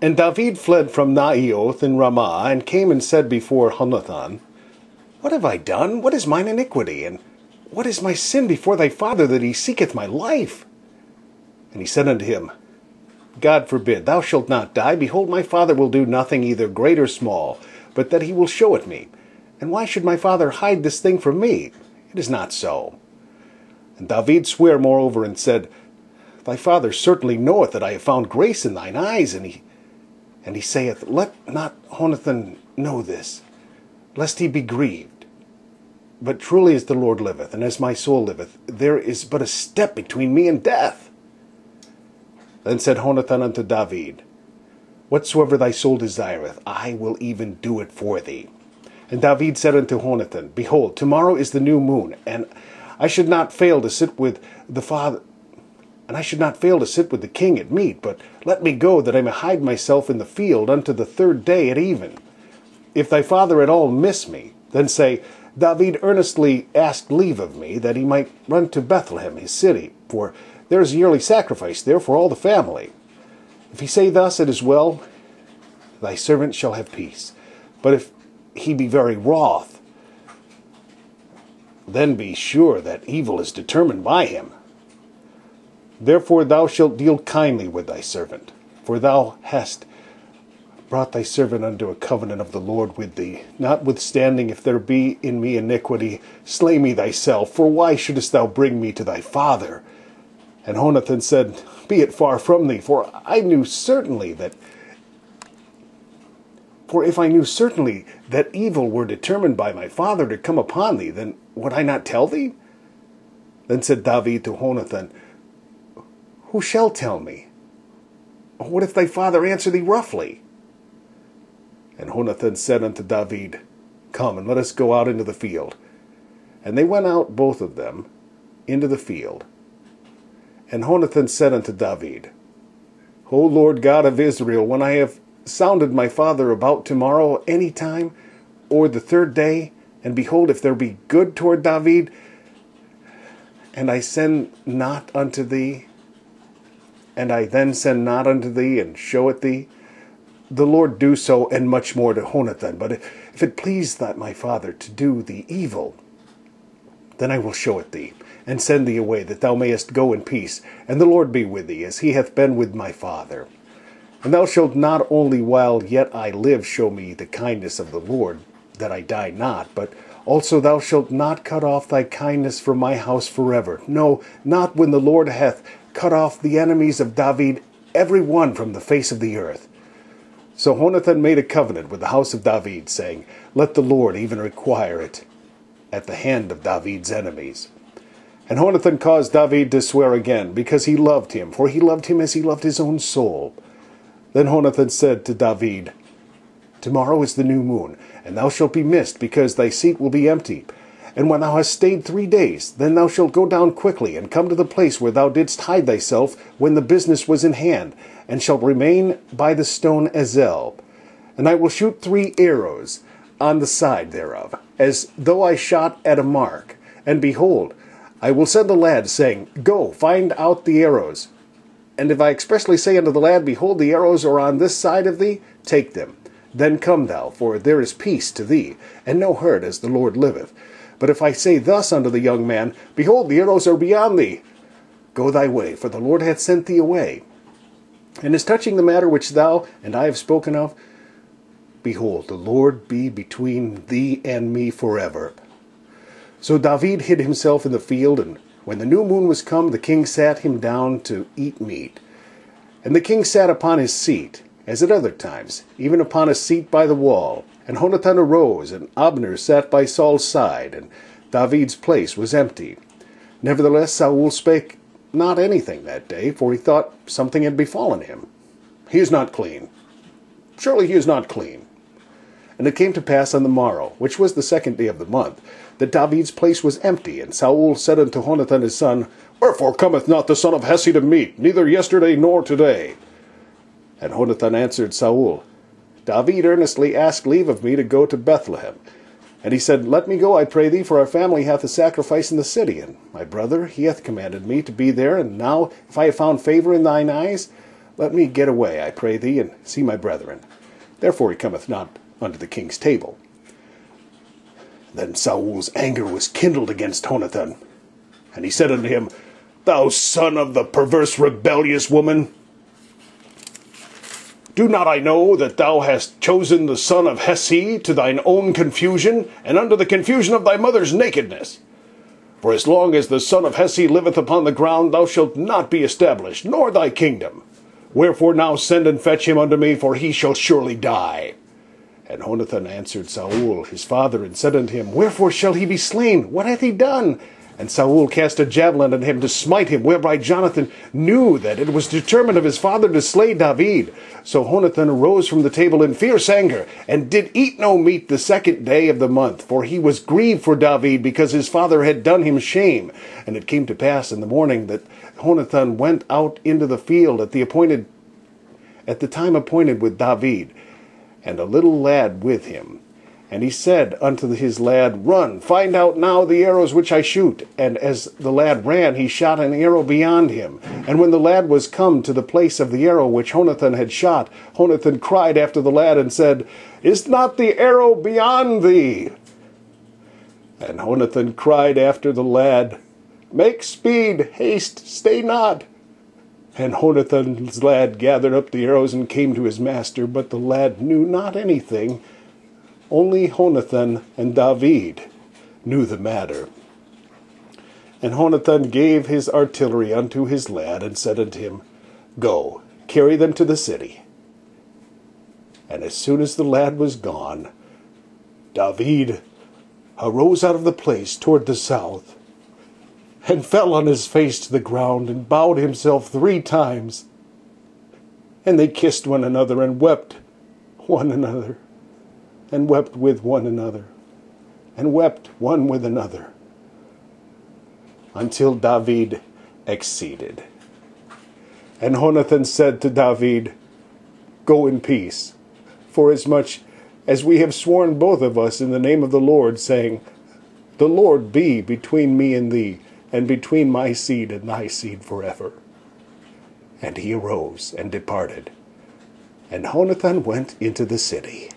And David fled from Naioth in Ramah, and came and said before Jonathan, What have I done? What is mine iniquity? And what is my sin before thy father, that he seeketh my life? And he said unto him, God forbid, thou shalt not die. Behold, my father will do nothing either great or small, but that he will show it me. And why should my father hide this thing from me? It is not so. And David sware moreover, and said, Thy father certainly knoweth that I have found grace in thine eyes. And he saith, Let not Jonathan know this, lest he be grieved. But truly as the Lord liveth, and as my soul liveth, there is but a step between me and death. Then said Jonathan unto David, Whatsoever thy soul desireth, I will even do it for thee. And David said unto Jonathan, Behold, tomorrow is the new moon, and I should not fail to sit with the king at meat, but let me go, that I may hide myself in the field unto the third day at even. If thy father at all miss me, then say, David earnestly asked leave of me, that he might run to Bethlehem his city, for there is a yearly sacrifice there for all the family. If he say thus, it is well, thy servant shall have peace. But if he be very wroth, then be sure that evil is determined by him. Therefore thou shalt deal kindly with thy servant, for thou hast brought thy servant unto a covenant of the Lord with thee. Notwithstanding, if there be in me iniquity, slay me thyself, for why shouldest thou bring me to thy father? And Jonathan said, Be it far from thee, for if I knew certainly that evil were determined by my father to come upon thee, then would I not tell thee? Then said David to Jonathan, Who shall tell me? What if thy father answer thee roughly? And Jonathan said unto David, Come, and let us go out into the field. And they went out both of them into the field. And Jonathan said unto David, O Lord God of Israel, when I have sounded my father about tomorrow any time, or the third day, and behold, if there be good toward David, and I send not unto thee, and I then send not unto thee, and show it thee, the Lord do so, and much more to Jonathan. But if it please that my father to do thee evil, then I will show it thee, and send thee away, that thou mayest go in peace, and the Lord be with thee, as he hath been with my father. And thou shalt not only while yet I live show me the kindness of the Lord, that I die not, but also thou shalt not cut off thy kindness from my house forever. No, not when the Lord hath cut off the enemies of David, every one from the face of the earth. So Jonathan made a covenant with the house of David, saying, Let the Lord even require it at the hand of David's enemies. And Jonathan caused David to swear again, because he loved him, for he loved him as he loved his own soul. Then Jonathan said to David, Tomorrow is the new moon, and thou shalt be missed, because thy seat will be empty. And when thou hast stayed 3 days, then thou shalt go down quickly, and come to the place where thou didst hide thyself when the business was in hand, and shalt remain by the stone Ezel. And I will shoot 3 arrows on the side thereof, as though I shot at a mark. And behold, I will send a lad, saying, Go, find out the arrows. And if I expressly say unto the lad, Behold, the arrows are on this side of thee, take them. Then come thou, for there is peace to thee, and no hurt, as the Lord liveth. But if I say thus unto the young man, Behold, the arrows are beyond thee, go thy way, for the Lord hath sent thee away. And as touching the matter which thou and I have spoken of, behold, the Lord be between thee and me forever. So David hid himself in the field, and when the new moon was come, the king sat him down to eat meat. And the king sat upon his seat, as at other times, even upon a seat by the wall. And Jonathan arose, and Abner sat by Saul's side, and David's place was empty. Nevertheless Saul spake not anything that day, for he thought something had befallen him. He is not clean. Surely he is not clean. And it came to pass on the morrow, which was the 2nd day of the month, that David's place was empty. And Saul said unto Jonathan his son, Wherefore cometh not the son of Hesse to meat, neither yesterday nor today? And Jonathan answered Saul, David earnestly asked leave of me to go to Bethlehem. And he said, Let me go, I pray thee, for our family hath a sacrifice in the city, and my brother, he hath commanded me to be there. And now, if I have found favor in thine eyes, let me get away, I pray thee, and see my brethren. Therefore he cometh not unto the king's table. Then Saul's anger was kindled against Jonathan, and he said unto him, Thou son of the perverse rebellious woman, do not I know that thou hast chosen the son of Hesse to thine own confusion, and unto the confusion of thy mother's nakedness? For as long as the son of Hesse liveth upon the ground, thou shalt not be established, nor thy kingdom. Wherefore now send and fetch him unto me, for he shall surely die. And Jonathan answered Saul his father, and said unto him, Wherefore shall he be slain? What hath he done? And Saul cast a javelin at him to smite him, whereby Jonathan knew that it was determined of his father to slay David. So Jonathan arose from the table in fierce anger, and did eat no meat the 2nd day of the month, for he was grieved for David, because his father had done him shame. And it came to pass in the morning that Jonathan went out into the field at the time appointed with David, and a little lad with him. And he said unto his lad, Run, find out now the arrows which I shoot. And as the lad ran, he shot an arrow beyond him. And when the lad was come to the place of the arrow which Jonathan had shot, Jonathan cried after the lad, and said, Is not the arrow beyond thee? And Jonathan cried after the lad, Make speed, haste, stay not. And Jonathan's lad gathered up the arrows and came to his master, but the lad knew not anything. Only Jonathan and David knew the matter. And Jonathan gave his artillery unto his lad, and said unto him, Go, carry them to the city. And as soon as the lad was gone, David arose out of the place toward the south, and fell on his face to the ground, and bowed himself 3 times. And they kissed one another, and wept one another, and wept with one another, and wept one with another, until David exceeded. And Jonathan said to David, Go in peace, forasmuch as we have sworn both of us in the name of the Lord, saying, The Lord be between me and thee, and between my seed and thy seed forever. And he arose and departed. And Jonathan went into the city.